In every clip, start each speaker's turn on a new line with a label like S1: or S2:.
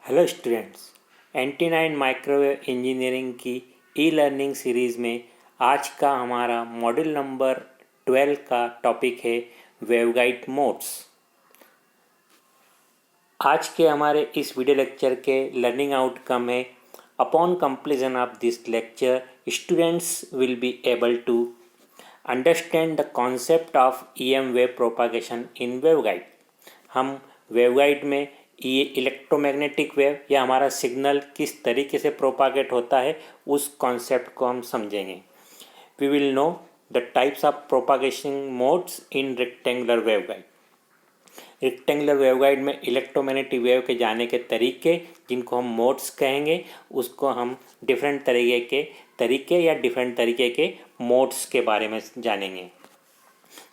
S1: Hello students, एंटी9 microwave engineering की e learning series में आज का हमारा मॉड्यूल नंबर 12 का टॉपिक है वेवगाइड मोड्स। आज के हमारे इस वीडियो लेक्चर के लर्निंग आउटकम है upon completion of this lecture students will be able to understand the concept of EM wave propagation in waveguide. हम वेवगाइड में ये इलेक्ट्रोमैग्नेटिक वेव या हमारा सिग्नल किस तरीके से प्रोपागेट होता है उस कॉन्सेप्ट को हम समझेंगे। We will know the types of propagation modes in rectangular waveguide. Rectangular waveguide में इलेक्ट्रोमैग्नेटिक वेव के जाने के तरीके, जिनको हम मोड्स कहेंगे, उसको हम डिफरेंट तरीके या डिफरेंट तरीके के मोड्स के बारे में जानेंगे।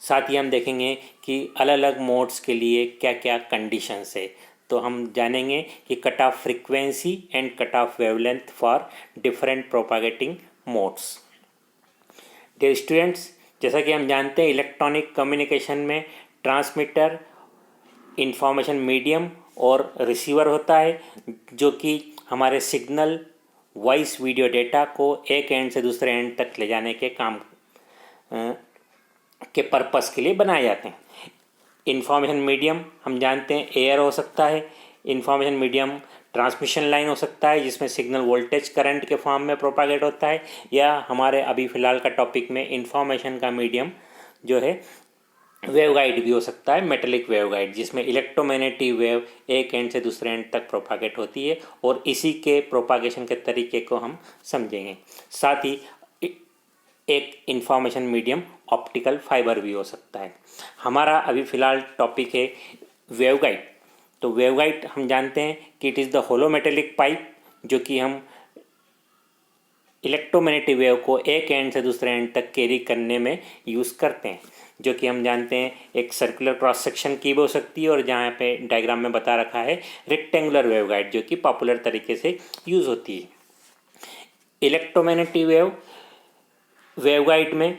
S1: साथ ही हम देखेंगे कि अलग अलग मोड्स के लिए क्या क्या कंडीशंस है। तो हम जानेंगे कि cut off frequency and cut off wavelength for different propagating modes. Dear students, जैसा कि हम जानते हैं इलेक्ट्रॉनिक कम्युनिकेशन में ट्रांसमीटर, इंफॉर्मेशन मीडियम और रिसीवर होता है, जो कि हमारे सिग्नल, वॉइस, वीडियो डेटा को एक एंड से दूसरे एंड तक ले जाने के काम के पर्पस के लिए बनाए जाते हैं। इंफॉर्मेशन मीडियम हम जानते हैं एयर हो सकता है, इंफॉर्मेशन मीडियम ट्रांसमिशन लाइन हो सकता है जिसमें सिग्नल वोल्टेज करंट के फॉर्म में प्रोपागेट होता है, या हमारे अभी फ़िलहाल का टॉपिक में इंफॉर्मेशन का मीडियम जो है वेवगाइड भी हो सकता है, मेटेलिक वेवगाइड, जिसमें इलेक्ट्रोमैग्नेटिक वेव एक एंड से दूसरे एंड तक प्रोपागेट होती है और इसी के प्रोपागेशन के तरीके को हम समझेंगे। साथ ही एक इंफॉर्मेशन मीडियम ऑप्टिकल फाइबर भी हो सकता है। हमारा अभी फ़िलहाल टॉपिक है वेवगाइड। तो वेवगाइड हम जानते हैं कि it is the hollow metallic pipe, जो कि हम इलेक्ट्रोमैग्नेटिक वेव को एक एंड से दूसरे एंड तक कैरी करने में यूज़ करते हैं, जो कि हम जानते हैं एक सर्कुलर क्रॉस सेक्शन की भी हो सकती है, और जहाँ पे डायग्राम में बता रखा है रेक्टेंगुलर वेवगाइड, जो कि पॉपुलर तरीके से यूज़ होती है। इलेक्ट्रोमैग्नेटिक वेवगाइड में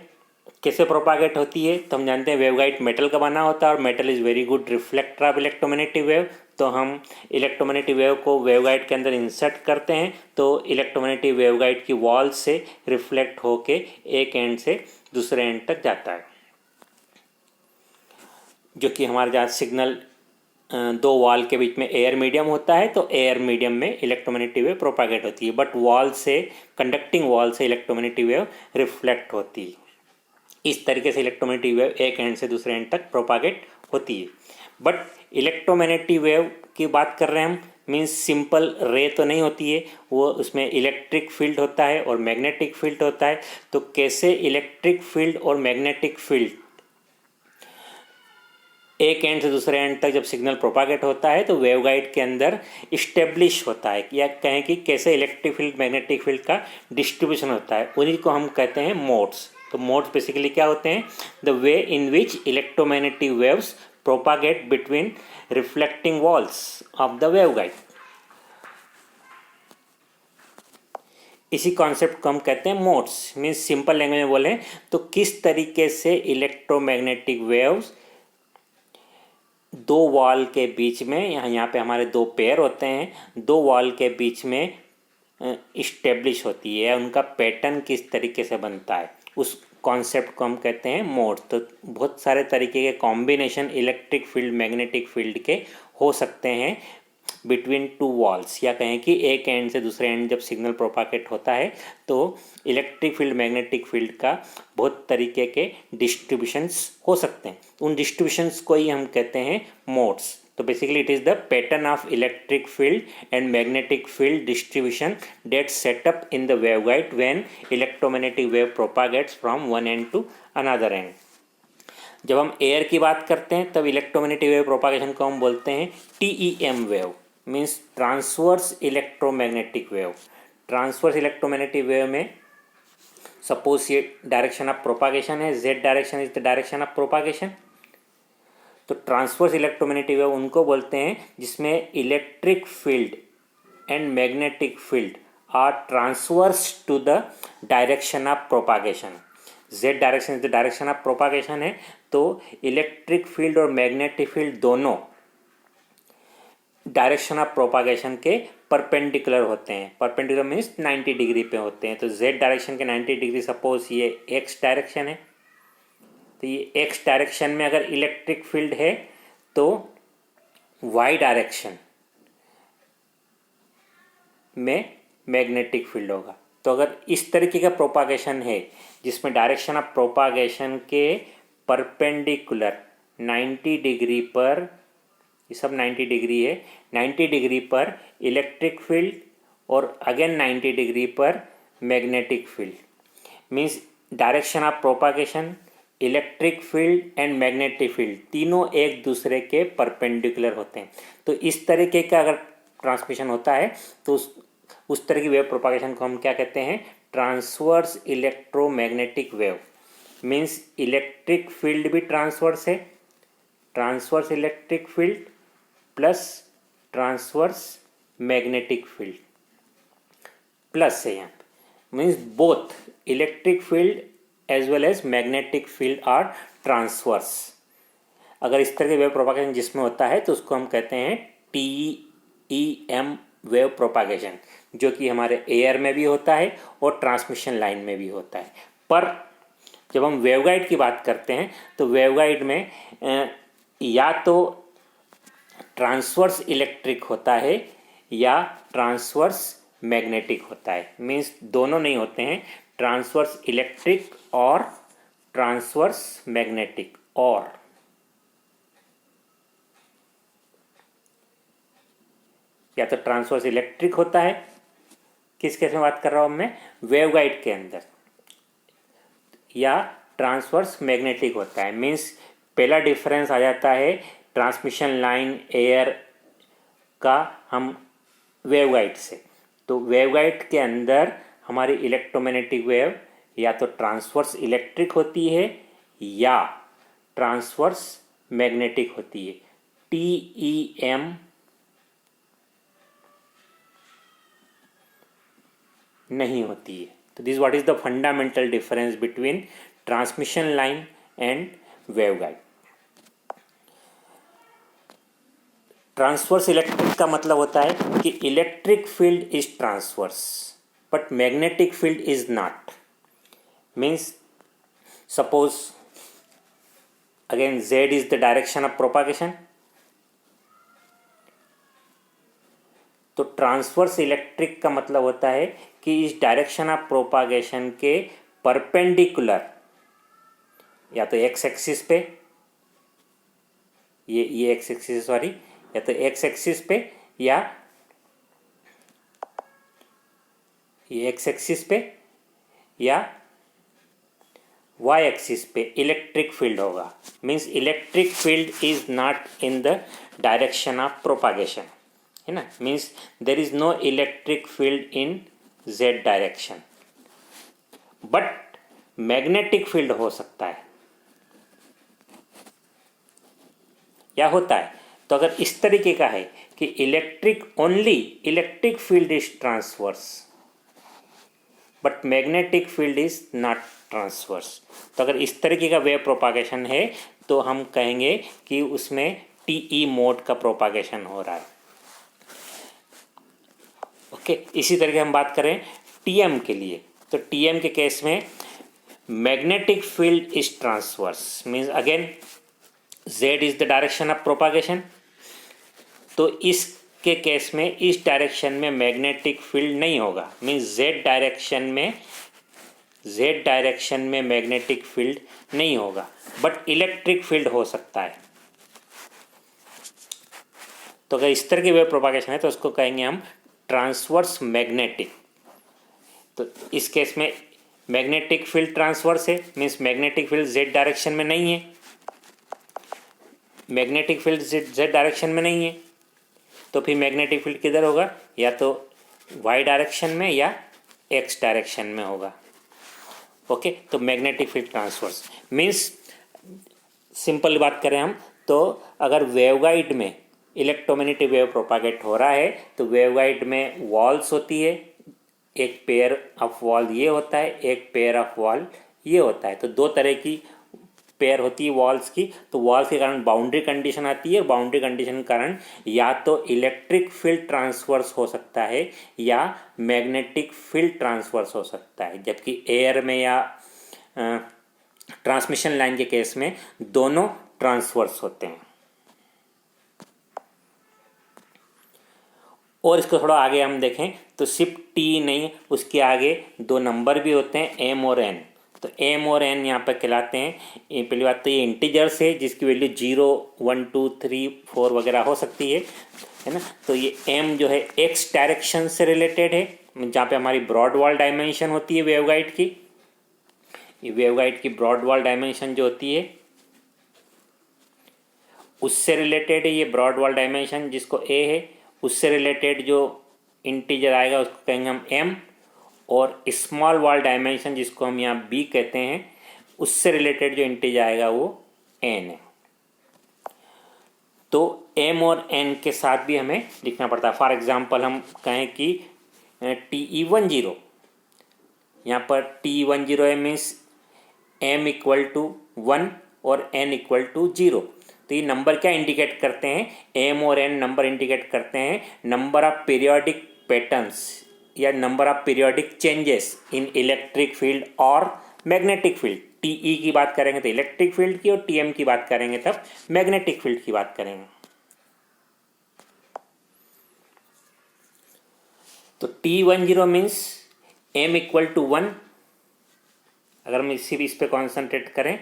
S1: कैसे प्रोपागेट होती है, तो हम जानते हैं वेवगाइड मेटल का बना होता है और metal is very good reflector of electromagnetic wave. तो हम इलेक्ट्रोमैग्नेटिक वेव को वेवगाइड के अंदर इंसर्ट करते हैं तो इलेक्ट्रोमैग्नेटिक वेवगाइड की वॉल से रिफ्लेक्ट होके एक एंड से दूसरे एंड तक जाता है, जो कि हमारे जहाँ सिग्नल दो वॉल के बीच में एयर मीडियम होता है, तो एयर मीडियम में इलेक्ट्रोमैग्नेटिक वेव प्रोपागेट होती है, बट वॉल से, कंडक्टिंग वॉल से इलेक्ट्रोमैग्नेटिक वेव रिफ्लेक्ट होती है। इस तरीके से इलेक्ट्रोमैग्नेटिक वेव एक एंड से दूसरे एंड तक प्रोपागेट होती है। बट इलेक्ट्रोमैग्नेटिक वेव की बात कर रहे हैं हम, मीन्स सिंपल रे तो नहीं होती है, वो उसमें इलेक्ट्रिक फील्ड होता है और मैग्नेटिक फील्ड होता है। तो कैसे इलेक्ट्रिक फील्ड और मैग्नेटिक फील्ड एक एंड से दूसरे एंड तक जब सिग्नल प्रोपागेट होता है तो वेवगाइड के अंदर इस्टेब्लिश होता है, या कहें कि कैसे इलेक्ट्रिक फील्ड, मैग्नेटिक फील्ड का डिस्ट्रीब्यूशन होता है, उन्हीं को हम कहते हैं मोड्स। तो मोड्स बेसिकली क्या होते हैं? The way in which electromagnetic waves propagate between reflecting walls of the waveguide. इसी कॉन्सेप्ट को हम कहते हैं मोड्स। मीन्स सिंपल लैंग्वेज में बोलें तो किस तरीके से इलेक्ट्रोमैग्नेटिक वेव्स दो वॉल के बीच में, यहाँ पे हमारे दो पेयर होते हैं, दो वॉल के बीच में इस्टेब्लिश होती है, उनका पैटर्न किस तरीके से बनता है, उस कॉन्सेप्ट को हम कहते हैं मोड। तो बहुत सारे तरीके के combination electric field, magnetic field के हो सकते हैं बिटवीन टू वॉल्स, या कहें कि एक एंड से दूसरे एंड जब सिग्नल प्रोपागेट होता है तो इलेक्ट्रिक फील्ड, मैग्नेटिक फील्ड का बहुत तरीके के डिस्ट्रीब्यूशंस हो सकते हैं। उन डिस्ट्रीब्यूशंस को ही हम कहते हैं मोड्स। तो basically it is the pattern of electric field and magnetic field distribution that set up in the waveguide when electromagnetic wave propagates from one end to another end. जब हम एयर की बात करते हैं तब इलेक्ट्रोमैग्नेटिक वेव प्रोपागेशन को हम बोलते हैं TEM wave, means transverse electromagnetic wave. Transverse electromagnetic wave में सपोज ये डायरेक्शन ऑफ प्रोपागेशन है, Z direction is the direction of propagation. तो ट्रांसवर्स इलेक्ट्रोमैग्नेटिक वेव उनको बोलते हैं जिसमें electric field and magnetic field are transverse to the direction of propagation. Z direction is the direction of propagation है, तो electric field और magnetic field दोनों direction of propagation के परपेंडिकुलर होते हैं। परपेंडिकुलर मीन्स 90 डिग्री पे होते हैं। तो जेड डायरेक्शन के 90 डिग्री, सपोज ये एक्स डायरेक्शन है, तो ये एक्स डायरेक्शन में अगर इलेक्ट्रिक फील्ड है तो वाई डायरेक्शन में मैग्नेटिक फील्ड होगा। तो अगर इस तरीके का प्रोपागेशन है जिसमें डायरेक्शन ऑफ प्रोपागेशन के परपेंडिकुलर 90 डिग्री पर, ये सब 90 डिग्री है, 90 डिग्री पर इलेक्ट्रिक फील्ड और अगेन 90 डिग्री पर magnetic field, means direction of propagation, electric field and magnetic field तीनों एक दूसरे के परपेंडिकुलर होते हैं। तो इस तरीके का अगर ट्रांसमिशन होता है तो उस तरह की वेव प्रोपागेशन को हम क्या कहते हैं? Transverse electromagnetic wave. Means electric field भी ट्रांसवर्स है, transverse electric field plus transverse magnetic field plus है यहाँ पे, means both electric field as well as magnetic field are transverse. अगर इस तरह के वेव प्रोपागेशन जिसमें होता है तो उसको हम कहते हैं TEM वेव प्रोपागेशन, जो कि हमारे एयर में भी होता है और ट्रांसमिशन लाइन में भी होता है। पर जब हम वेवगाइड की बात करते हैं तो वेवगाइड में या तो ट्रांसवर्स इलेक्ट्रिक होता है या ट्रांसवर्स मैग्नेटिक होता है। मीन्स दोनों नहीं होते हैं, ट्रांसवर्स इलेक्ट्रिक और ट्रांसवर्स मैग्नेटिक। और या तो ट्रांसवर्स इलेक्ट्रिक होता है, किस केस में बात कर रहा हूं मैं? वेवगाइड के अंदर। या ट्रांसवर्स मैग्नेटिक होता है। मीन्स पहला डिफरेंस आ जाता है ट्रांसमिशन लाइन एयर का हम वेवगाइड से। तो वेवगाइड के अंदर हमारी इलेक्ट्रोमैग्नेटिक वेव या तो ट्रांसवर्स इलेक्ट्रिक होती है या ट्रांसवर्स मैग्नेटिक होती है। TEM नहीं होती है। तो this what is the fundamental difference between transmission line and waveguide. Transverse electric का मतलब होता है कि electric field is transverse but magnetic field is not. Means suppose again Z is the direction of propagation, तो transverse electric का मतलब होता है कि इस डायरेक्शन ऑफ प्रोपागेशन के परपेंडिकुलर या तो एक्स एक्सिस पे, ये एक्स एक्सिस सॉरी, या तो एक्स एक्सिस पे या ये एक्स एक्सिस पे या वाई एक्सिस पे इलेक्ट्रिक फील्ड होगा। Means electric field is not in the direction of propagation, है ना। Means there is no electric field in Z direction, but magnetic field हो सकता है या होता है। तो अगर इस तरीके का है कि electric only electric field is transverse but magnetic field is not transverse, तो अगर इस तरीके का वेव प्रोपागेशन है तो हम कहेंगे कि उसमें TE मोड का प्रोपागेशन हो रहा है। ओके, इसी तरीके हम बात करें TM के लिए, तो TM के केस में magnetic field is transverse. Means again Z is the direction of propagation, तो इसके केस में इस डायरेक्शन में मैग्नेटिक फील्ड नहीं होगा। मीन्स Z डायरेक्शन में मैग्नेटिक फील्ड नहीं होगा, बट इलेक्ट्रिक फील्ड हो सकता है। तो अगर इस तरह की वेव प्रोपागेशन है तो उसको कहेंगे हम ट्रांसवर्स मैग्नेटिक। तो इस केस में मैग्नेटिक फील्ड ट्रांसवर्स है, means magnetic field Z direction में नहीं है, मैग्नेटिक फील्ड Z डायरेक्शन में नहीं है, तो फिर मैग्नेटिक फील्ड किधर होगा? या तो Y डायरेक्शन में या X डायरेक्शन में होगा। ओके, तो magnetic field transverse means simple बात करें हम तो अगर वेवगाइड में इलेक्ट्रोमैग्नेटिक वेव प्रोपागेट हो रहा है तो वेवगाइड में वॉल्स होती है, एक पेयर ऑफ वॉल ये होता है, एक पेयर ऑफ वॉल ये होता है। तो दो तरह की पेयर होती है वॉल्स की, तो वॉल्स के कारण बाउंड्री कंडीशन आती है, और बाउंड्री कंडीशन के कारण या तो इलेक्ट्रिक फील्ड ट्रांसवर्स हो सकता है या मैग्नेटिक फील्ड ट्रांसवर्स हो सकता है, जबकि एयर में या ट्रांसमिशन लाइन के केस में दोनों ट्रांसवर्स होते हैं। और इसको थोड़ा आगे हम देखें तो सिर्फ टी नहीं, उसके आगे दो नंबर भी होते हैं, एम और एन। तो एम और एन यहाँ पर कहलाते हैं, पहली बात तो ये इंटीजर्स है जिसकी वैल्यू 0, 1, 2, 3, 4 वगैरह हो सकती है ना। तो ये एम जो है एक्स डायरेक्शन से रिलेटेड है, जहाँ पे हमारी ब्रॉड वॉल डायमेंशन होती है वेवगाइड की। वेवगाइड की ब्रॉड वॉल डायमेंशन जो होती है उससे रिलेटेड है ये ब्रॉड वॉल डायमेंशन, जिसको ए है। उससे रिलेटेड जो इंटीजर आएगा उसको कहेंगे हम एम, और स्मॉल वॉल डायमेंशन जिसको हम यहाँ बी कहते हैं, उससे रिलेटेड जो इंटीजर आएगा वो एन है। तो एम और एन के साथ भी हमें लिखना पड़ता है। फॉर एग्जांपल हम कहें कि TE10, यहाँ पर TE10 है, मीन्स m इक्वल टू 1 और n इक्वल टू 0। तो ये नंबर क्या इंडिकेट करते हैं, m और n नंबर इंडिकेट करते हैं नंबर ऑफ पीरियोडिक पैटर्न्स या number of periodic changes in electric field और मैग्नेटिक फील्ड। TE की बात करेंगे तो इलेक्ट्रिक फील्ड की, और TM की बात करेंगे तब मैग्नेटिक फील्ड की बात करेंगे। तो T10 means m equal to 1। अगर हम इसी भी इस पे कॉन्सेंट्रेट करें,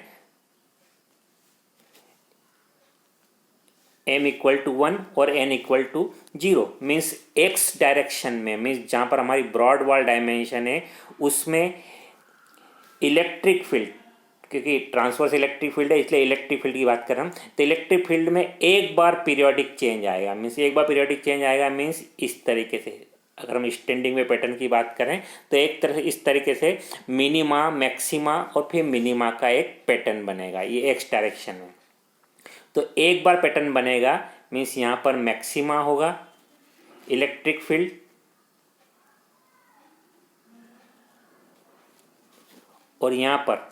S1: m इक्वल टू 1 और n equal to 0 means x direction में, मीन्स जहाँ पर हमारी ब्रॉड वॉल डायमेंशन है उसमें इलेक्ट्रिक फील्ड, क्योंकि ट्रांसवर्स इलेक्ट्रिक फील्ड है इसलिए इलेक्ट्रिक फील्ड की बात कर रहा हूँ। तो इलेक्ट्रिक फील्ड में एक बार पीरियोडिक चेंज आएगा, मीन्स एक बार पीरियोडिक चेंज आएगा मीन्स इस तरीके से। अगर हम स्टैंडिंग में पैटर्न की बात करें तो एक तरह से इस तरीके से मिनिमा, मैक्सिमा और फिर मिनिमा का एक पैटर्न बनेगा, ये एक्स डायरेक्शन में। तो एक बार पैटर्न बनेगा मीन्स यहाँ पर मैक्सिमा होगा इलेक्ट्रिक फील्ड, और यहाँ पर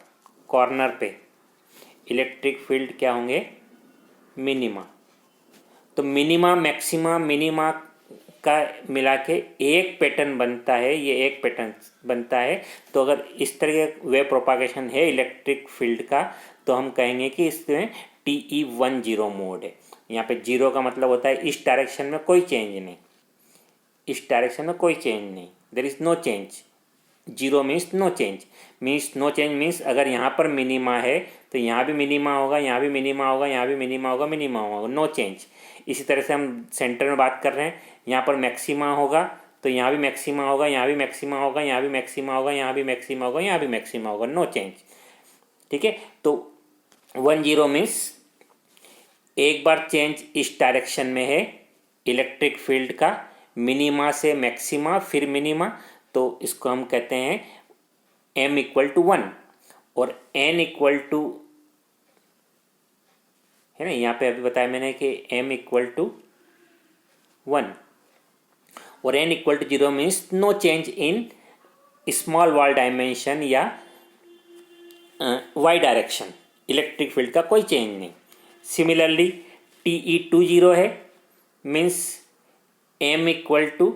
S1: कॉर्नर पे इलेक्ट्रिक फील्ड क्या होंगे, मिनिमा। तो मिनिमा, मैक्सिमा, मिनिमा का मिला के एक पैटर्न बनता है, ये एक पैटर्न बनता है। तो अगर इस तरह का वेव प्रोपागेशन है इलेक्ट्रिक फील्ड का तो हम कहेंगे कि इसमें TE10 मोड है। यहाँ पे 0 का मतलब होता है इस डायरेक्शन में कोई चेंज नहीं, इस डायरेक्शन में कोई चेंज नहीं, there is no change. 0 means no change, means no change means अगर यहाँ पर मिनिमा है तो यहाँ भी मिनिमा होगा, यहाँ भी मिनिमा होगा, यहाँ भी मिनिमा होगा, मिनिमा होगा, नो चेंज। इसी तरह से हम सेंटर में बात कर रहे हैं, यहाँ पर मैक्सिमा होगा तो यहाँ भी मैक्सिमा होगा, यहाँ भी मैक्सिमा होगा, यहाँ भी मैक्सिमा होगा, यहाँ भी मैक्सिमा होगा, यहाँ भी मैक्सिमा होगा, नो चेंज। ठीक है, तो 10 मीन्स एक बार चेंज इस डायरेक्शन में है इलेक्ट्रिक फील्ड का, मिनिमा से मैक्सिमा फिर मिनिमा, तो इसको हम कहते हैं m इक्वल टू 1 और n इक्वल टू, है ना, यहाँ पे अभी बताया मैंने कि m इक्वल टू 1 और n equal to 0 means no change in small wall dimension या y डायरेक्शन, इलेक्ट्रिक फील्ड का कोई चेंज नहीं। सिमिलरली TE20 है मीन्स m इक्वल टू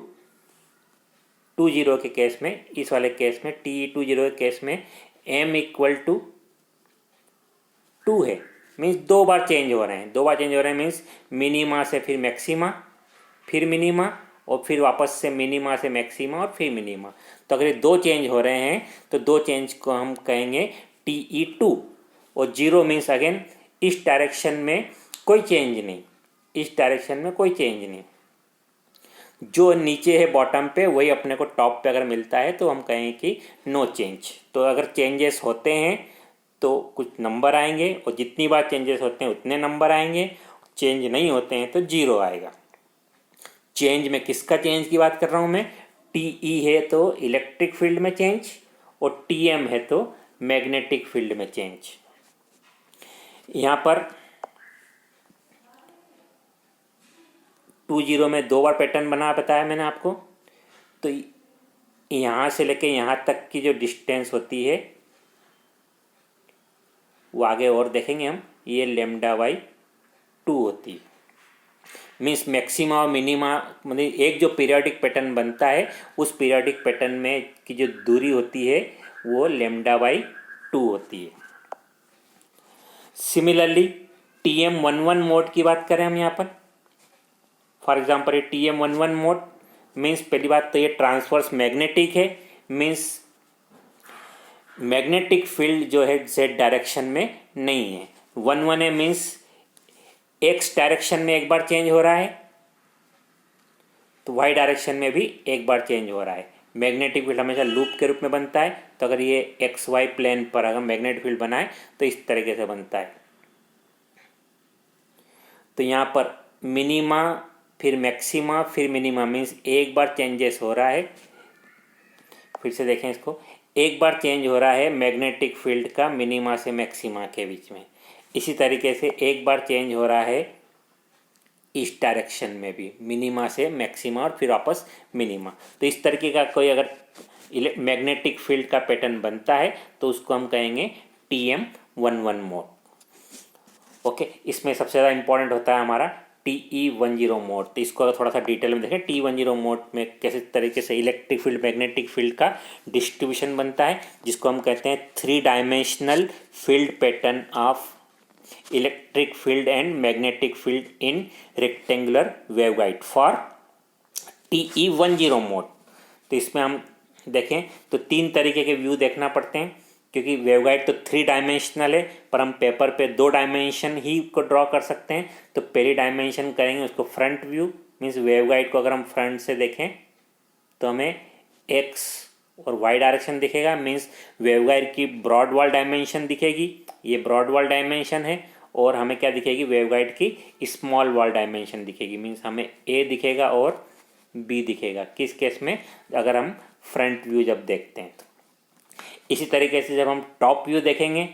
S1: 20 के केस में, इस वाले केस में TE20 के केस में m इक्वल टू 2 है, मीन्स दो बार चेंज हो रहे हैं, दो बार चेंज हो रहे हैं मीन्स मिनिमा से फिर मैक्सिमा फिर मिनिमा और फिर वापस से मिनिमा से मैक्सिमा और फिर मिनिमा। तो अगर ये दो चेंज हो रहे हैं तो दो चेंज को हम कहेंगे TE2 और 0 मीन्स अगेन इस डायरेक्शन में कोई चेंज नहीं, इस डायरेक्शन में कोई चेंज नहीं। जो नीचे है बॉटम पे वही अपने को टॉप पे अगर मिलता है तो हम कहेंगे कि नो चेंज। तो अगर चेंजेस होते हैं तो कुछ नंबर आएंगे और जितनी बार चेंजेस होते हैं उतने नंबर आएंगे, चेंज नहीं होते हैं तो 0 आएगा। चेंज में किसका चेंज की बात कर रहा हूँ मैं, TE है तो इलेक्ट्रिक फील्ड में चेंज और TM है तो मैग्नेटिक फील्ड में चेंज। यहाँ पर 20 में दो बार पैटर्न बना बताया मैंने आपको। तो यहाँ से लेके यहाँ तक की जो डिस्टेंस होती है वो आगे और देखेंगे हम, ये λ/2 होती है। मीन्स मैक्सिमा और मिनिमा, मतलब एक जो पीरियोडिक पैटर्न बनता है उस पीरियोडिक पैटर्न में की जो दूरी होती है वो λ/2 होती है। सिमिलरली TM11 मोड की बात करें हम यहाँ पर, फॉर एग्जाम्पल ये TM11 मोड मीन्स पहली बात तो ये ट्रांसवर्स मैग्नेटिक है, मीन्स मैग्नेटिक फील्ड जो है जेड डायरेक्शन में नहीं है। 11 है मीन्स एक्स डायरेक्शन में एक बार चेंज हो रहा है, तो वाई डायरेक्शन में भी एक बार चेंज हो रहा है। मैग्नेटिक फील्ड हमेशा लूप के रूप में बनता है, तो अगर ये एक्स वाई प्लेन पर अगर मैग्नेटिक फील्ड बनाए तो इस तरीके से बनता है। तो यहाँ पर मिनिमा फिर मैक्सिमा फिर मिनिमा मीन्स एक बार चेंजेस हो रहा है। फिर से देखें इसको, एक बार चेंज हो रहा है मैग्नेटिक फील्ड का मिनिमा से मैक्सिमा के बीच में। इसी तरीके से एक बार चेंज हो रहा है इस डायरेक्शन में भी, मिनिमा से मैक्सिमा और फिर वापस मिनिमा। तो इस तरीके का कोई अगर मैग्नेटिक फील्ड का पैटर्न बनता है तो उसको हम कहेंगे TM11 मोड। ओके, इसमें सबसे ज़्यादा इंपॉर्टेंट होता है हमारा TE10 मोड। तो इसको अगर थोड़ा सा डिटेल में देखें, TE10 मोड में कैसे तरीके से इलेक्ट्रिक फील्ड मैग्नेटिक फील्ड का डिस्ट्रीब्यूशन बनता है, जिसको हम कहते हैं 3 dimensional field pattern of electric field and magnetic field in rectangular waveguide for TE10 mode. तो इसमें हम देखें तो 3 तरीके के व्यू देखना पड़ते हैं, क्योंकि वेवगाइड तो 3 डायमेंशनल है, पर हम पेपर पे 2 डायमेंशन ही को ड्रॉ कर सकते हैं। तो पहली डायमेंशन करेंगे उसको फ्रंट व्यू, मीन्स वेवगाइड को अगर हम फ्रंट से देखें तो हमें एक्स और वाई डायरेक्शन दिखेगा, मीन्स वेवगाइड की ब्रॉड वॉल डायमेंशन दिखेगी, ये ब्रॉड वॉल डायमेंशन है। और हमें क्या दिखेगी, वेवगाइड की स्मॉल वॉल डायमेंशन दिखेगी, मीन्स हमें ए दिखेगा और बी दिखेगा। किस केस में, अगर हम फ्रंट व्यू जब देखते हैं तो। इसी तरीके से जब हम टॉप व्यू देखेंगे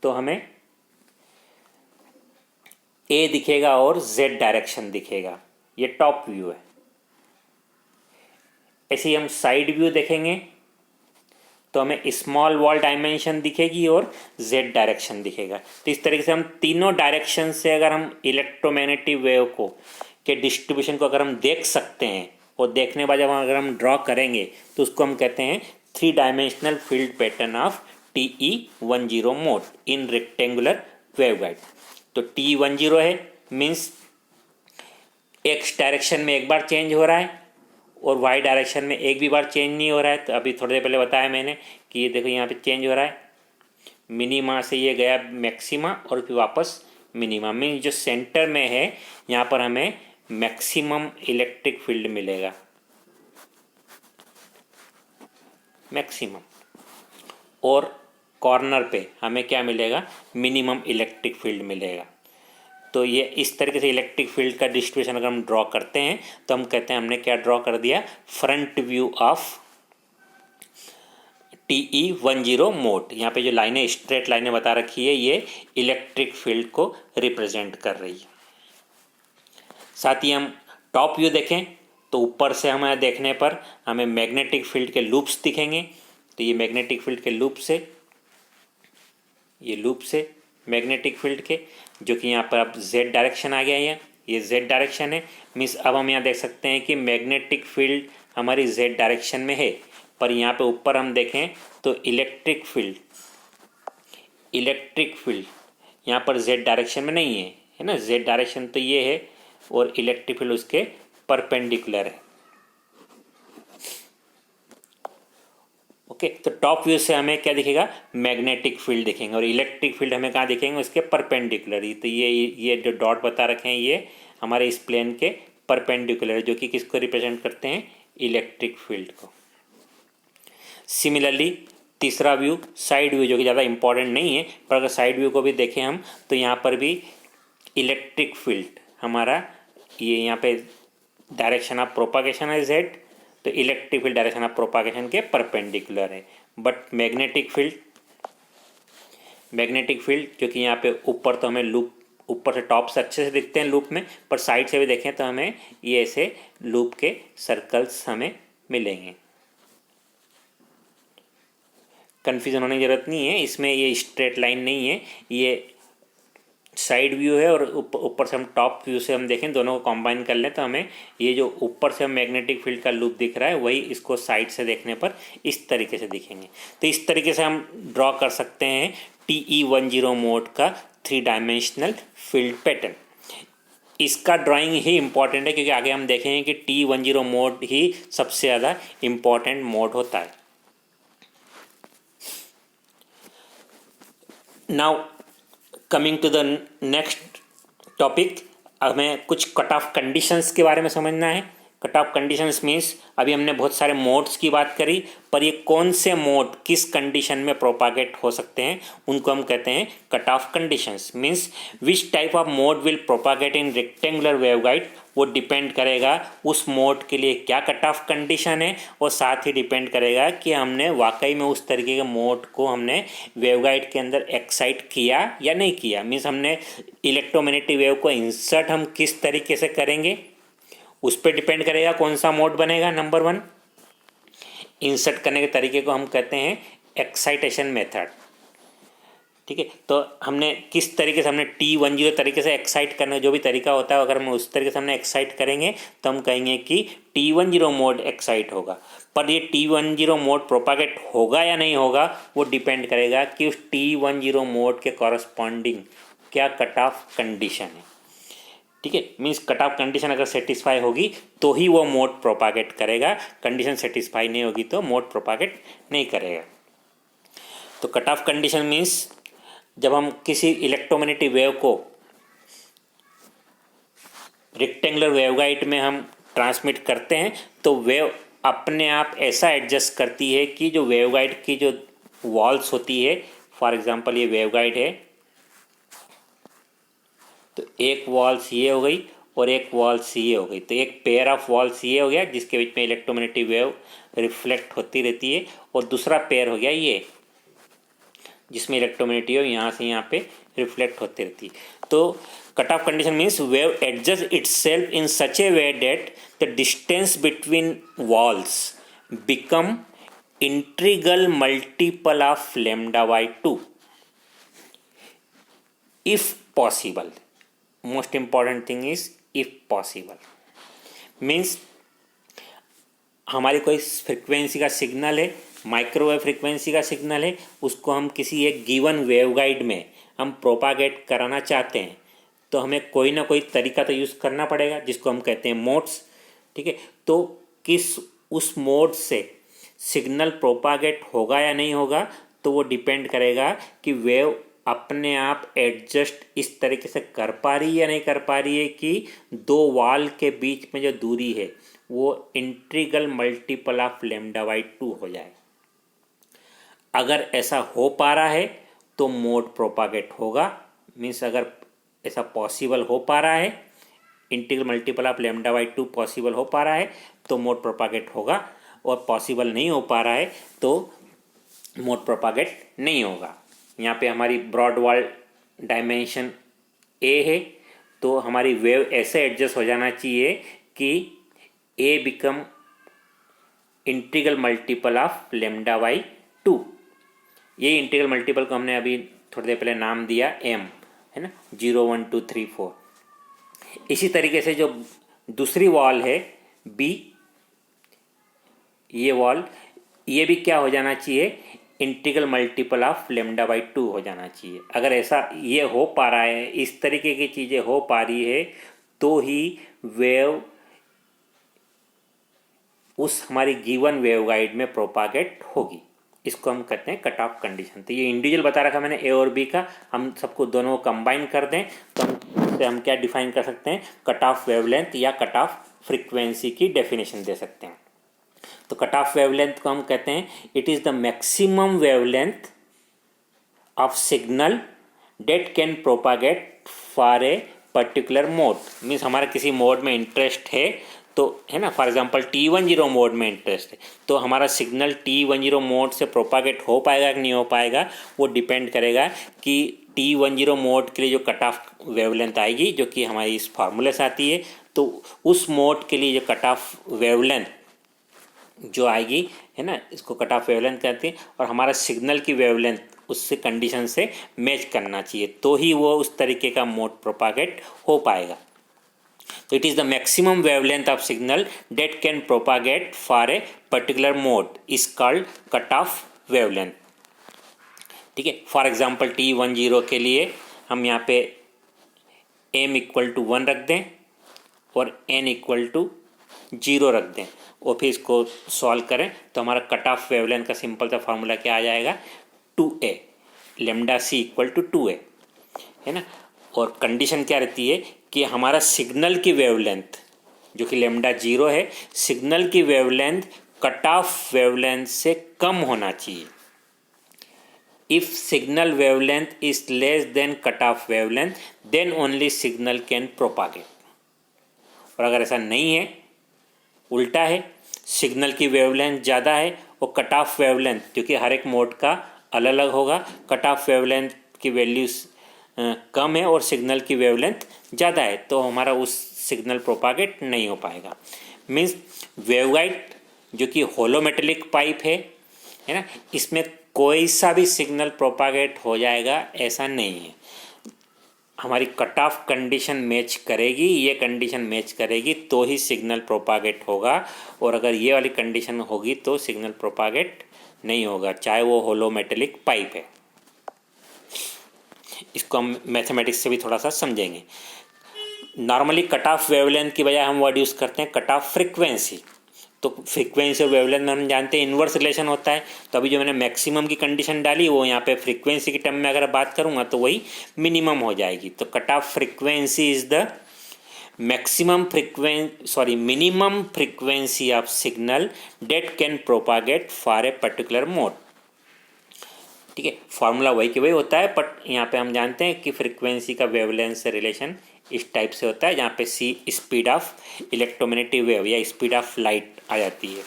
S1: तो हमें ए दिखेगा और जेड डायरेक्शन दिखेगा, ये टॉप व्यू है। ऐसे ही हम साइड व्यू देखेंगे तो हमें स्मॉल वॉल डायमेंशन दिखेगी और जेड डायरेक्शन दिखेगा। तो इस तरीके से हम तीनों डायरेक्शन से अगर हम इलेक्ट्रोमैग्नेटिक वेव को के डिस्ट्रीब्यूशन को अगर हम देख सकते हैं, और देखने के बाद जब अगर हम ड्रॉ करेंगे तो उसको हम कहते हैं 3 dimensional field pattern of TE10 mode in rectangular waveguide. तो TE10 है मीन्स एक्स डायरेक्शन में एक बार चेंज हो रहा है और वाई डायरेक्शन में एक भी बार चेंज नहीं हो रहा है। तो अभी थोड़ी देर पहले बताया मैंने कि ये देखो यहाँ पे चेंज हो रहा है, मिनिमा से ये गया मैक्सिमा और फिर वापस मिनिमा। मीन्स जो सेंटर में है यहाँ पर हमें मैक्सिमम इलेक्ट्रिक फील्ड मिलेगा, मैक्सिमम, और कॉर्नर पे हमें क्या मिलेगा, मिनिमम इलेक्ट्रिक फील्ड मिलेगा। तो ये इस तरीके से इलेक्ट्रिक फील्ड का डिस्ट्रीब्यूशन अगर हम ड्रॉ करते हैं तो हम कहते हैं हमने क्या ड्रॉ कर दिया, front view of TE10 mode. यहाँ पे जो लाइनें स्ट्रेट लाइनें बता रखी है ये इलेक्ट्रिक फील्ड को रिप्रेजेंट कर रही है। साथ ही हम टॉप व्यू देखें तो ऊपर से हमें देखने पर हमें मैग्नेटिक फील्ड के लूप्स दिखेंगे। तो ये मैग्नेटिक फील्ड के लूप से, ये लूप से मैग्नेटिक फील्ड के, जो कि यहाँ पर अब जेड डायरेक्शन आ गया है, ये जेड डायरेक्शन है। मीन्स अब हम यहाँ देख सकते हैं कि मैग्नेटिक फील्ड हमारी जेड डायरेक्शन में है, पर यहाँ पे ऊपर हम देखें तो इलेक्ट्रिक फील्ड यहाँ पर जेड डायरेक्शन में नहीं है ना, जेड डायरेक्शन तो ये है और इलेक्ट्रिक फील्ड उसके परपेंडिकुलर है। ओके, तो टॉप व्यू से हमें क्या दिखेगा, मैग्नेटिक फील्ड दिखेंगे, और इलेक्ट्रिक फील्ड हमें कहाँ दिखेंगे, उसके परपेंडिकुलर ही। तो ये जो डॉट बता रखे हैं ये हमारे इस प्लेन के परपेंडिकुलर, जो कि किसको रिप्रेजेंट करते हैं, इलेक्ट्रिक फील्ड को। सिमिलरली तीसरा व्यू साइड व्यू, जो कि ज़्यादा इंपॉर्टेंट नहीं है, पर अगर साइड व्यू को भी देखें हम तो यहाँ पर भी इलेक्ट्रिक फील्ड हमारा ये यहाँ पे डायरेक्शन ऑफ प्रोपागेशन है जेड, तो electric field direction of propagation के परपेंडिकुलर है। बट मैग्नेटिक फील्ड क्योंकि यहाँ पे ऊपर तो हमें लूप ऊपर से टॉप से अच्छे से दिखते हैं लूप में, पर साइड से भी देखें तो हमें ये ऐसे लूप के सर्कल्स हमें मिलेंगे। कन्फ्यूज़न होने की ज़रूरत नहीं है। इसमें ये स्ट्रेट लाइन नहीं है, ये साइड व्यू है और ऊपर से हम टॉप व्यू से हम देखें, दोनों को कंबाइन कर लें तो हमें ये जो ऊपर से मैग्नेटिक फील्ड का लूप दिख रहा है वही इसको साइड से देखने पर इस तरीके से दिखेंगे। तो इस तरीके से हम ड्रॉ कर सकते हैं TE10 मोड का 3 डायमेंशनल फील्ड पैटर्न। इसका ड्राइंग ही इम्पॉर्टेंट है क्योंकि आगे हम देखेंगे कि TE10 मोड ही सबसे ज़्यादा इम्पॉर्टेंट मोड होता है। Now coming to the next topic, हमें कुछ कट ऑफ कंडीशंस के बारे में समझना है। कट ऑफ कंडीशंस मीन्स अभी हमने बहुत सारे मोड्स की बात करी, पर ये कौन से मोड किस कंडीशन में प्रोपागेट हो सकते हैं उनको हम कहते हैं cut off conditions. Means which type of mode will propagate in rectangular waveguide, वो डिपेंड करेगा उस मोड के लिए क्या कट ऑफ कंडीशन है, और साथ ही डिपेंड करेगा कि हमने वाकई में उस तरीके के मोड को हमने वेवगाइड के अंदर एक्साइट किया या नहीं किया। मीन्स हमने इलेक्ट्रोमैग्नेटिक वेव को इंसर्ट हम किस तरीके से करेंगे उस पर डिपेंड करेगा कौन सा मोड बनेगा। नंबर 1, इंसर्ट करने के तरीके को हम कहते हैं एक्साइटेशन मेथड। ठीक है, तो हमने किस तरीके से हमने TE10 तरीके से एक्साइट करने, जो भी तरीका होता है अगर हम उस तरीके से हमने एक्साइट करेंगे तो हम कहेंगे कि TE10 मोड एक्साइट होगा। पर ये TE10 मोड प्रोपागेट होगा या नहीं होगा वो डिपेंड करेगा कि उस TE10 मोड के कॉरस्पॉन्डिंग क्या कट ऑफ कंडीशन है। ठीक है, मीन्स कट ऑफ कंडीशन अगर सेटिस्फाई होगी तो ही वो मोड प्रोपागेट करेगा, कंडीशन सेटिस्फाई नहीं होगी तो मोड प्रोपागेट नहीं करेगा। तो कट ऑफ कंडीशन मीन्स जब हम किसी इलेक्ट्रोमैग्नेटिक वेव को रेक्टेंगुलर वेवगाइड में हम ट्रांसमिट करते हैं तो वेव अपने आप ऐसा एडजस्ट करती है कि जो वेवगाइड की जो वॉल्स होती है, फॉर एग्जांपल ये वेवगाइड है तो एक वॉल्स ये हो गई और एक वॉल्स ये हो गई, तो एक पेयर ऑफ वॉल्स ये हो गया जिसके बीच में इलेक्ट्रोमैग्नेटिक वेव रिफ्लेक्ट होती रहती है, और दूसरा पेयर हो गया ये जिसमें इलेक्ट्रोमैग्नेटिक वेव यहाँ से यहाँ पे रिफ्लेक्ट होती रहती है। तो cut off condition means wave adjust itself in such a way that the distance between walls become integral multiple of λ/2 if possible. Most important thing is if possible, means हमारी कोई फ्रिक्वेंसी का signal है, microwave frequency का signal है, उसको हम किसी एक गिवन वेवगाइड में हम प्रोपागेट कराना चाहते हैं तो हमें कोई ना कोई तरीका तो यूज़ करना पड़ेगा जिसको हम कहते हैं मोड्स। ठीक है, तो किस उस मोड से सिग्नल प्रोपागेट होगा या नहीं होगा तो वो डिपेंड करेगा कि वेव अपने आप एडजस्ट इस तरीके से कर पा रही है या नहीं कर पा रही है कि दो वॉल के बीच में जो दूरी है वो इंटीग्रल मल्टीपल ऑफ λ/2 हो जाए। अगर ऐसा हो पा रहा है तो मोड प्रोपागेट होगा। मीन्स अगर ऐसा पॉसिबल हो पा रहा है, इंटीग्रल मल्टीपल ऑफ λ/2 पॉसिबल हो पा रहा है तो मोड प्रोपागेट होगा, और पॉसिबल नहीं हो पा रहा है तो मोड प्रोपागेट नहीं होगा। यहाँ पे हमारी ब्रॉड वॉल डायमेंशन A है तो हमारी वेव ऐसे एडजस्ट हो जाना चाहिए कि A become integral multiple of λ/2। ये इंटीग्रल मल्टीपल को हमने अभी थोड़ी देर पहले नाम दिया M, है ना, 0 1 2 3 4। इसी तरीके से जो दूसरी वॉल है B, ये वॉल, ये भी क्या हो जाना चाहिए, इंटीग्रल मल्टीपल ऑफ λ/2 हो जाना चाहिए। अगर ऐसा ये हो पा रहा है, इस तरीके की चीज़ें हो पा रही है तो ही वेव उस हमारी गिवन वेवगाइड में प्रोपागेट होगी। इसको हम कहते हैं कट ऑफ कंडीशन। तो ये इंडिविजुअल बता रखा मैंने A और B का, हम सबको दोनों को कंबाइन कर दें तो हम क्या डिफाइन कर सकते हैं, कट ऑफ वेवलेंथ या कट ऑफ फ्रीक्वेंसी की डेफिनेशन दे सकते हैं। तो कट ऑफ वेवलेंथ को हम कहते हैं it is the maximum wavelength of signal date can propagate for a particular mode. Means हमारा किसी मोड में इंटरेस्ट है तो, है ना, फॉर एग्जांपल TE10 मोड में इंटरेस्ट है तो हमारा सिग्नल TE10 मोड से प्रोपागेट हो पाएगा कि नहीं हो पाएगा वो डिपेंड करेगा कि TE10 मोड के लिए जो कट ऑफ वेवलेंथ आएगी जो कि हमारी इस फार्मूले से आती है, तो उस मोड के लिए जो कट ऑफ वेवलेंथ जो आएगी, है ना, इसको कट ऑफ वेवलेंथ कहते हैं। और हमारा सिग्नल की वेवलेंथ उससे कंडीशन से मैच करना चाहिए, तो ही वो उस तरीके का मोड प्रोपागेट हो पाएगा। तो it is the maximum wavelength of signal date can propagate for a particular mode is called cut off wavelength. ठीक है, फॉर एग्जाम्पल T10 के लिए हम यहाँ पे m इक्वल टू 1 रख दें और n इक्वल टू 0 रख दें और फिर इसको सॉल्व करें तो हमारा कट ऑफ वेवलेंथ का सिंपल सा फार्मूला क्या आ जाएगा, 2a, lambda c equal to 2a, है ना। और कंडीशन क्या रहती है कि हमारा सिग्नल की वेवलेंथ जो कि लेमडा 0 है, सिग्नल की वेवलेंथ कट ऑफ वेवलेंथ से कम होना चाहिए। If signal wavelength is less than cut off wavelength than only signal can propagate. और अगर ऐसा नहीं है, उल्टा है, सिग्नल की वेवलेंथ ज़्यादा है और कट ऑफ वेवलेंथ, क्योंकि हर एक मोड का अलग अलग होगा, कट ऑफ वेवलेंथ की वैल्यूज कम है और सिग्नल की वेवलेंथ ज़्यादा है, तो हमारा उस सिग्नल प्रोपागेट नहीं हो पाएगा। मीन्स वेवगाइड जो कि होलो मेटेलिक पाइप है ना, इसमें कोई सा भी सिग्नल प्रोपागेट हो जाएगा ऐसा नहीं है। हमारी कट ऑफ कंडीशन मैच करेगी, ये कंडीशन मैच करेगी तो ही सिग्नल प्रोपागेट होगा, और अगर ये वाली कंडीशन होगी तो सिग्नल प्रोपागेट नहीं होगा, चाहे वो होलो मेटेलिक पाइप है। इसको हम मैथमेटिक्स से भी थोड़ा सा समझेंगे। नॉर्मली कट ऑफ वेवलेंथ की बजाय हम वर्ड यूज़ करते हैं कट ऑफ फ्रीक्वेंसी। तो फ्रीक्वेंसी और वेवलेंथ में हम जानते हैं इन्वर्स रिलेशन होता है, तो अभी जो मैंने मैक्सिमम की कंडीशन डाली वो यहाँ पे फ्रीक्वेंसी की टर्म में अगर बात करूँगा तो वही मिनिमम हो जाएगी। तो cut off frequency is the minimum frequency of signal date can propagate for a particular mode. ठीक है, फॉर्मूला वही के वही होता है, बट यहाँ पे हम जानते हैं कि फ्रीक्वेंसी का वेवलेंथ से रिलेशन इस टाइप से होता है, जहाँ पे c speed of electromagnetic wave या स्पीड ऑफ लाइट आ जाती है।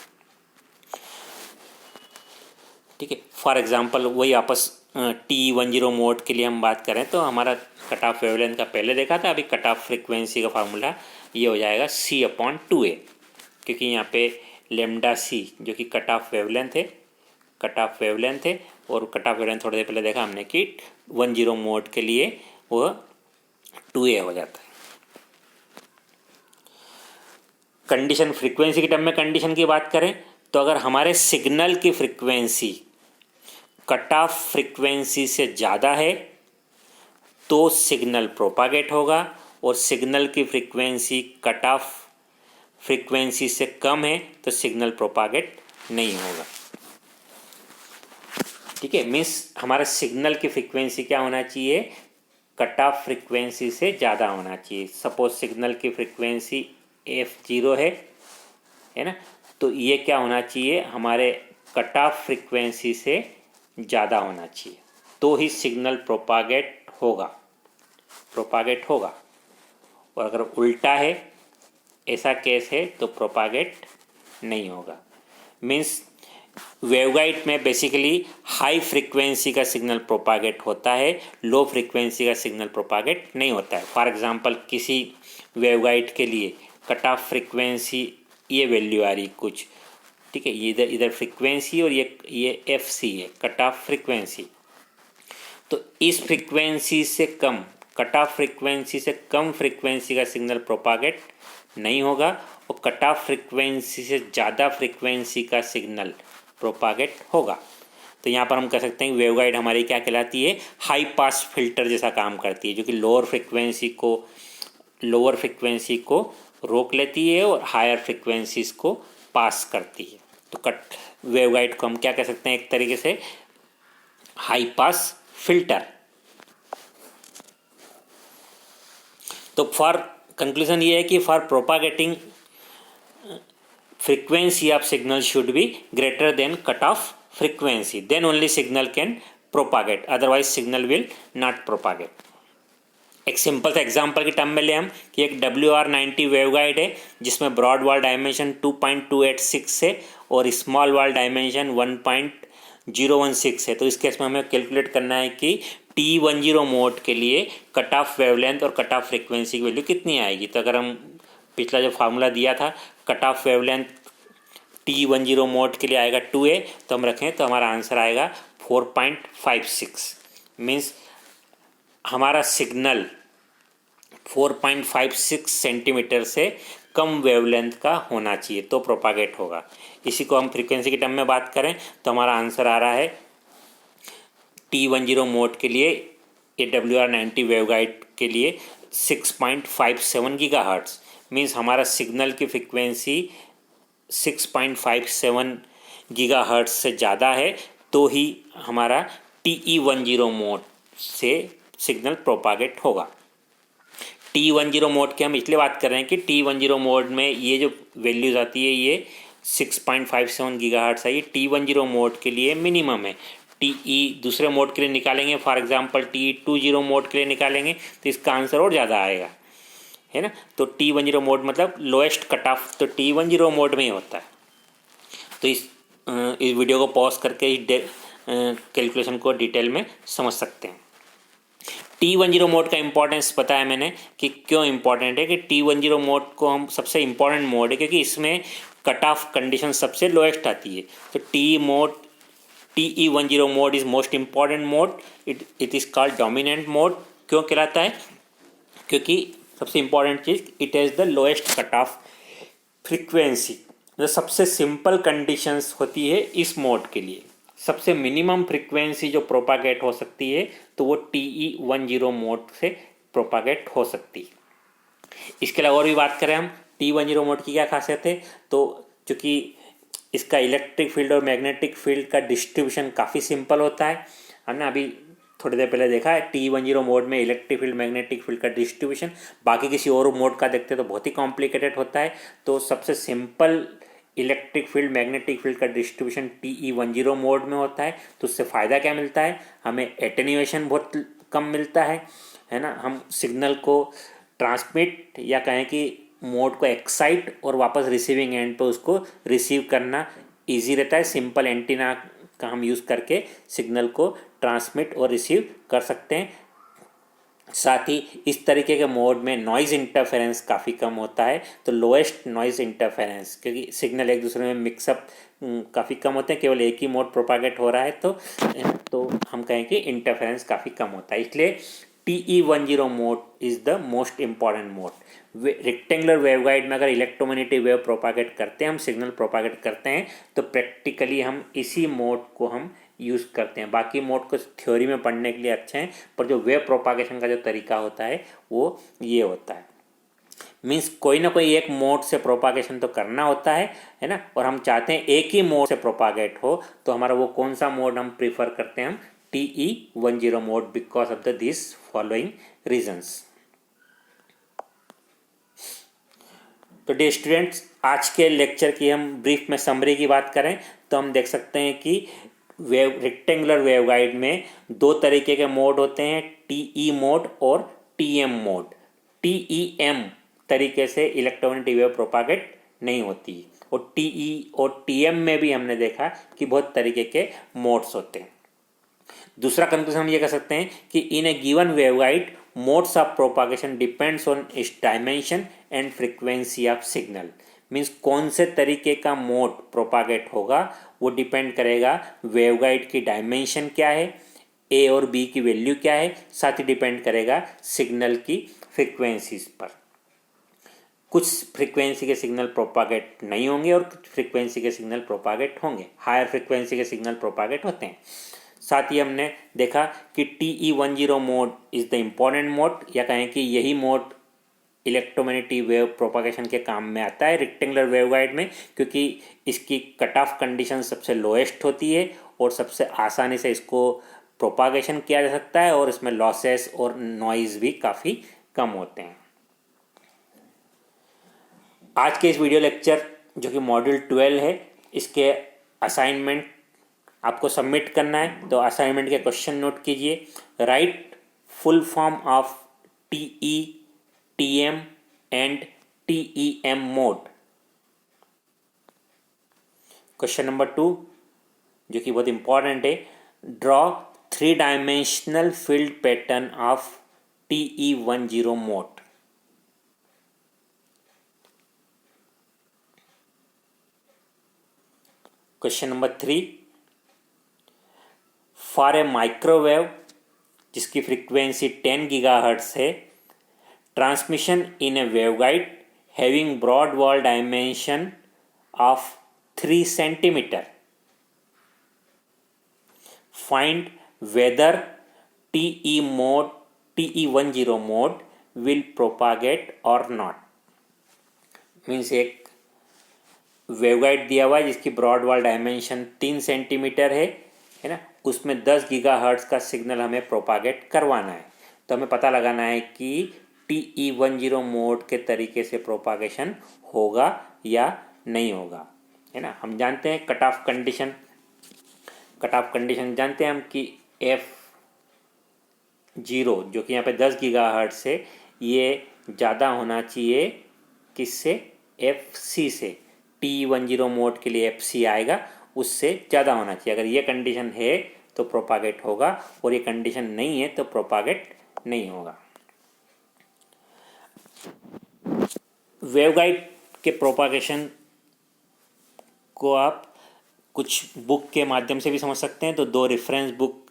S1: ठीक है, फॉर एग्जांपल वही आपस T10 मोड के लिए हम बात करें तो हमारा कट ऑफ वेवलेंथ का पहले देखा था, अभी कट ऑफ फ्रीक्वेंसी का फार्मूला ये हो जाएगा c/2a, क्योंकि यहाँ पे लेमडा c जो कि कट ऑफ वेवलेंथ है, और कट ऑफ वेवलेंथ थोड़ी देर पहले देखा हमने कि 10 मोड के लिए वो 2a हो जाता है। कंडीशन फ्रीक्वेंसी के टर्म में कंडीशन की बात करें तो अगर हमारे सिग्नल की फ्रीक्वेंसी कट ऑफ फ्रीक्वेंसी से ज़्यादा है तो सिग्नल प्रोपागेट होगा, और सिग्नल की फ्रीक्वेंसी कट ऑफ फ्रीक्वेंसी से कम है तो सिग्नल प्रोपागेट नहीं होगा। ठीक है, मीन्स हमारा सिग्नल की फ्रीक्वेंसी क्या होना चाहिए, कट ऑफ फ्रीक्वेंसी से ज़्यादा होना चाहिए। सपोज सिग्नल की फ्रीक्वेंसी f0 है ना, तो ये क्या होना चाहिए, हमारे कट ऑफ फ्रीक्वेंसी से ज़्यादा होना चाहिए, तो ही सिग्नल प्रोपागेट होगा। और अगर उल्टा है, ऐसा केस है, तो प्रोपागेट नहीं होगा। मीन्स वेवगाइड में बेसिकली हाई फ्रीक्वेंसी का सिग्नल प्रोपागेट होता है, लो फ्रीक्वेंसी का सिग्नल प्रोपागेट नहीं होता है। फॉर एग्जांपल किसी वेवगाइड के लिए कट ऑफ फ्रीक्वेंसी ये वैल्यू आ रही कुछ, ठीक है, ये इधर फ्रीक्वेंसी और ये FC है कट ऑफ फ्रीक्वेंसी, तो इस फ्रीक्वेंसी से कम, कट ऑफ फ्रीक्वेंसी से कम फ्रीक्वेंसी का सिग्नल प्रोपागेट नहीं होगा, और कट ऑफ फ्रीक्वेंसी से ज़्यादा फ्रीक्वेंसी का सिग्नल प्रोपागेट होगा। तो यहाँ पर हम कह सकते हैं वेवगाइड हमारी क्या कहलाती है, हाई पास फिल्टर जैसा काम करती है, जो कि लोअर फ्रीक्वेंसी को रोक लेती है और हायर फ्रीक्वेंसीज को पास करती है। तो कट वेवगाइड को हम क्या कह सकते हैं, एक तरीके से हाई पास फिल्टर। तो फॉर कंक्लूजन ये है कि for प्रोपागेटिंग frequency of signal should be greater than cutoff frequency, then only signal can propagate, otherwise signal will not propagate। एक सिंपल सा एग्जांपल की टर्म में ले हम कि एक WR90 वेवगाइड है जिसमें ब्रॉड वॉल डायमेंशन 2.286 है और स्मॉल वॉल डायमेंशन 1.016 है। तो इस केस में हमें कैलकुलेट करना है कि T10 मोड के लिए कट ऑफ वेवलेंथ और कट ऑफ फ्रीक्वेंसी की वैल्यू कितनी आएगी। तो अगर हम पिछला जो फार्मूला दिया था, cut off wavelength T10 mode के लिए आएगा 2A, तो हम रखें तो हमारा आंसर आएगा 4.56। मीन्स हमारा सिग्नल 4.56 सेंटीमीटर से कम वेवलेंथ का होना चाहिए तो प्रोपागेट होगा। इसी को हम फ्रीक्वेंसी के टर्म में बात करें तो हमारा आंसर आ रहा है T10 मोड के लिए AWR90 वेवगाइड के लिए 6.57 गीगाहर्ट्ज़। मीन्स हमारा सिग्नल की फ्रीक्वेंसी 6.57 गीगाहर्ट्ज़ से ज़्यादा है तो ही हमारा TE10 मोड से सिग्नल प्रोपागेट होगा। T10 मोड की हम इसलिए बात कर रहे हैं कि T10 मोड में ये जो वैल्यूज़ आती है ये 6.57 गीगाहर्ट्ज़ है। ये T10 मोड के लिए मिनिमम है। TE दूसरे मोड के लिए निकालेंगे, फॉर एग्जांपल TE20 मोड के लिए निकालेंगे तो इसका आंसर और ज़्यादा आएगा, है ना। तो T10 मोड मतलब लोएस्ट कट ऑफ तो T10 मोड में ही होता है। तो इस वीडियो को पॉज करके इस कैलकुलेशन को डिटेल में समझ सकते हैं। T10 मोड का इंपॉर्टेंस बताया मैंने कि क्यों इंपॉर्टेंट है कि T10 मोड को हम सबसे इंपॉर्टेंट मोड है क्योंकि इसमें कट ऑफ कंडीशन सबसे लोएस्ट आती है। तो TE10 mode is most important mode. It is called dominant mode. क्यों कहलाता है? क्योंकि सबसे important cheese it has the lowest cut off frequency. जो सबसे सिंपल कंडीशंस होती है इस मोड के लिए, सबसे मिनिमम फ्रीक्वेंसी जो प्रोपागेट हो सकती है तो वो TE10 मोड से प्रोपागेट हो सकती है। इसके अलावा और भी बात करें हम T10 मोड की क्या खासियत है, तो चूँकि इसका इलेक्ट्रिक फील्ड और मैग्नेटिक फील्ड का डिस्ट्रीब्यूशन काफ़ी सिंपल होता है। हमने अभी थोड़ी देर पहले देखा है T10 मोड में इलेक्ट्रिक फील्ड मैग्नेटिक फील्ड का डिस्ट्रीब्यूशन, बाकी किसी और मोड का देखते तो बहुत ही कॉम्प्लिकेटेड होता है। तो सबसे simple electric field magnetic field का डिस्ट्रीब्यूशन TE10 मोड में होता है। तो उससे फ़ायदा क्या मिलता है? हमें एटेन्यूएशन बहुत कम मिलता है ना। हम सिग्नल को ट्रांसमिट या कहें कि मोड को एक्साइट और वापस रिसीविंग एंड पे उसको रिसीव करना इजी रहता है। सिंपल एंटीना का हम यूज़ करके सिग्नल को ट्रांसमिट और रिसीव कर सकते हैं। साथ ही इस तरीके के मोड में नॉइज़ इंटरफेरेंस काफ़ी कम होता है। तो लोएस्ट नॉइज़ इंटरफेरेंस, क्योंकि सिग्नल एक दूसरे में मिक्सअप काफ़ी कम होते हैं, केवल एक ही मोड प्रोपागेट हो रहा है तो हम कहें कि इंटरफेरेंस काफ़ी कम होता है। इसलिए TE10 mode is the most important mode. Rectangular waveguide में अगर इलेक्ट्रोमैग्नेटिक वेव प्रोपागेट करते हैं, हम सिग्नल प्रोपागेट करते हैं तो प्रैक्टिकली हम इसी मोड को हम यूज़ करते हैं। बाकी मोड को थ्योरी में पढ़ने के लिए अच्छे हैं, पर जो वेव प्रोपागेशन का जो तरीका होता है वो ये होता है। मीन्स कोई ना कोई एक मोड से प्रोपागेशन तो करना होता है ना। और हम चाहते हैं एक ही मोड से प्रोपागेट हो, तो हमारा वो कौन सा मोड हम प्रीफर करते हैं? हम TE10 mode because of the this following reasons. तो डियर स्टूडेंट्स, आज के लेक्चर की हम ब्रीफ में समरी की बात करें तो हम देख सकते हैं कि रेक्टेंगुलर वेवगाइड में दो तरीके के मोड होते हैं, TE मोड और TM मोड। TEM तरीके से इलेक्ट्रोमैग्नेटिक वेव प्रोपागेट नहीं होती और TE और TM में भी हमने देखा कि बहुत तरीके के मोड्स होते हैं। दूसरा कंक्लूजन हम ये कह सकते हैं कि in a given waveguide modes of propagation depends on its dimension and frequency of signal. Means कौन से तरीके का मोड प्रोपागेट होगा वो डिपेंड करेगा वेवगाइड की डायमेंशन क्या है, ए और बी की वैल्यू क्या है, साथ ही डिपेंड करेगा सिग्नल की फ्रीक्वेंसीज पर। कुछ फ्रीक्वेंसी के सिग्नल प्रोपागेट नहीं होंगे और कुछ फ्रीक्वेंसी के सिग्नल प्रोपागेट होंगे। हायर फ्रीक्वेंसी के सिग्नल प्रोपागेट होते हैं। साथ ही हमने देखा कि TE10 mode is the important mode, या कहें कि यही मोड इलेक्ट्रोमैग्नेटिक वेव प्रोपागेशन के काम में आता है रेक्टेंगुलर वेवगाइड में, क्योंकि इसकी कट ऑफ कंडीशन सबसे लोएस्ट होती है और सबसे आसानी से इसको प्रोपागेशन किया जा सकता है और इसमें लॉसेस और नॉइज़ भी काफ़ी कम होते हैं। आज के इस वीडियो लेक्चर जो कि मॉड्यूल 12 है, इसके असाइनमेंट आपको सबमिट करना है। तो असाइनमेंट के क्वेश्चन नोट कीजिए। Write full form of TE, TM and TEM mode. Question number 2 जो कि बहुत इंपॉर्टेंट है, draw 3 dimensional field pattern of TE10 mode. Question number 3, for a microwave जिसकी फ्रीक्वेंसी 10 गीगाहर्ट्ज है, transmission in a waveguide having broad wall dimension of 3 centimetre, find whether TE10 mode will propagate और not. Means एक waveguide दिया हुआ है जिसकी broad wall dimension 3 centimetre है ना, उसमें 10 गीगाहर्ट्ज का सिग्नल हमें प्रोपागेट करवाना है। तो हमें पता लगाना है कि TE10 मोड के तरीके से प्रोपागेशन होगा या नहीं होगा, है ना। हम जानते हैं कट ऑफ कंडीशन जानते हैं हम कि F0 जो कि यहाँ पे 10 गीगाहर्ट्ज से, ये ज़्यादा होना चाहिए किससे, FC से। TE10 मोड के लिए FC आएगा, उससे ज़्यादा होना चाहिए। अगर ये कंडीशन है तो प्रोपागेट होगा, और ये कंडीशन नहीं है तो प्रोपागेट नहीं होगा। वेवगाइड के प्रोपागेशन को आप कुछ बुक के माध्यम से भी समझ सकते हैं। तो 2 रेफरेंस बुक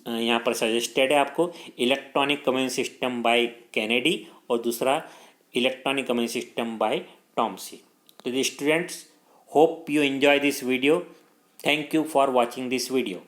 S1: यहाँ पर सजेस्टेड है आपको, electronic communication system by Kennedy और दूसरा इलेक्ट्रॉनिक कम्युनिकेशन सिस्टम बाय टॉमसी। तो the students, hope you enjoy this video. Thank you for watching this video.